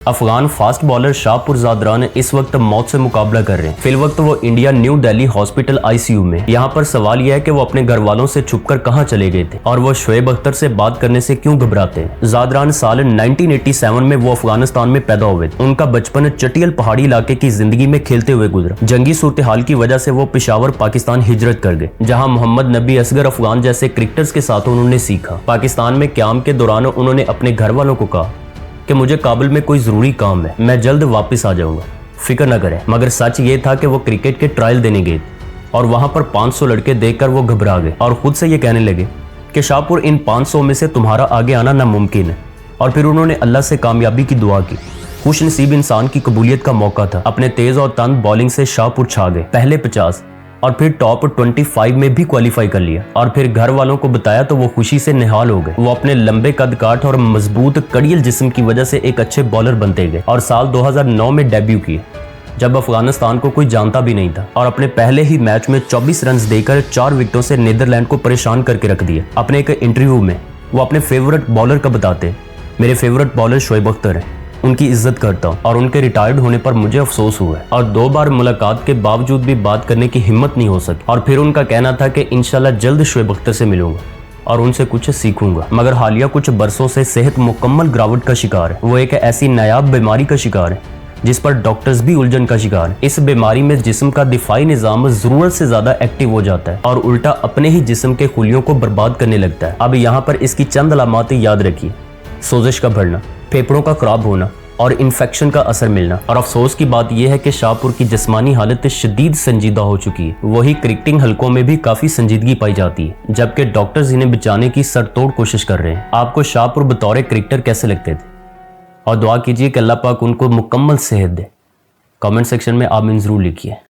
Afghan fast bowler Shahpur Zadran इस वक्त मौत से मुकाबला कर रहे हैं। फिल वक्त वो India new Delhi hospital ICU में। यहाँ पर सवाल यह है कि वो अपने घर वालों से छुपकर कहाँ चले गए थे और वो शोएब अख्तर से बात करने से क्यों घबराते हैं। ज़ादरान साल 1987 में वो अफगानिस्तान में पैदा हुए। उनका बचपन चटियल पहाड़ी इलाके की जिंदगी में खेलते हुए गुजरा। जंगी सूरत हाल की वजह से वो पेशावर पाकिस्तान हिजरत कर गए, जहाँ मोहम्मद नबी असगर अफगान जैसे क्रिकेटर्स के साथ उन्होंने सीखा। पाकिस्तान में क्याम के दौरान उन्होंने अपने घर वालों को कहा कि मुझे काबुल में कोई जरूरी काम है, मैं जल्द वापस आ जाऊंगा, फिक्र न करें। मगर सच ये था कि वो क्रिकेट के ट्रायल देने गए और वहां पर 500 लड़के देखकर वो घबरा गए और खुद से ये कहने लगे कि शाहपुर इन 500 में से तुम्हारा आगे आना नामुमकिन है। और फिर उन्होंने अल्लाह से कामयाबी की दुआ की। खुश नसीब इंसान की कबूलियत का मौका था। अपने तेज और तंद बॉलिंग से शाहपुर छा गए, पहले 50 और फिर टॉप 25 में भी क्वालिफाई कर लिया। और फिर घर वालों को बताया तो वो खुशी से निहाल हो गए। वो अपने लंबे कद काठ और मजबूत कड़ियल जिस्म की वजह से एक अच्छे बॉलर बनते गए और साल 2009 में डेब्यू किए, जब अफगानिस्तान को कोई जानता भी नहीं था। और अपने पहले ही मैच में 24 रन देकर 4 विकेटों से नीदरलैंड को परेशान करके रख दिया। अपने एक इंटरव्यू में वो अपने फेवरेट बॉलर का बताते, मेरे फेवरेट बॉलर शोएब अख्तर है, उनकी इज्जत करता हूँ और उनके रिटायर्ड होने पर मुझे अफसोस हुआ है। और 2 बार मुलाकात के बावजूद भी बात करने की हिम्मत नहीं हो सकी। और फिर उनका कहना था कि इंशाल्लाह जल्द शोएब अख्तर से मिलूंगा और उनसे कुछ सीखूंगा। मगर हालिया कुछ बरसों से सेहत मुकम्मल गिरावट का शिकार है। वो एक ऐसी नायाब बीमारी का शिकार है जिस पर डॉक्टर्स भी उलझन का शिकार है। इस बीमारी में जिस्म का दिफाई निजाम जरूरत से ज्यादा एक्टिव हो जाता है और उल्टा अपने ही जिस्म के खुलियों को बर्बाद करने लगता है। अब यहाँ पर इसकी चंद अलामत याद रखिए: सोजिश का बढ़ना, फेफड़ों का खराब होना और इन्फेक्शन का असर मिलना। और अफसोस की बात यह है कि शाहपुर की जिस्मानी हालत शदीद संजीदा हो चुकी है। वही क्रिकेटिंग हलकों में भी काफी संजीदगी पाई जाती है, जबकि डॉक्टर्स इन्हें बचाने की सरतोड़ कोशिश कर रहे हैं। आपको शाहपुर बतौर क्रिकेटर कैसे लगते थे? और दुआ कीजिए कि अल्लाह पाक उनको मुकम्मल सेहत दे। कमेंट सेक्शन में आमीन जरूर लिखिए।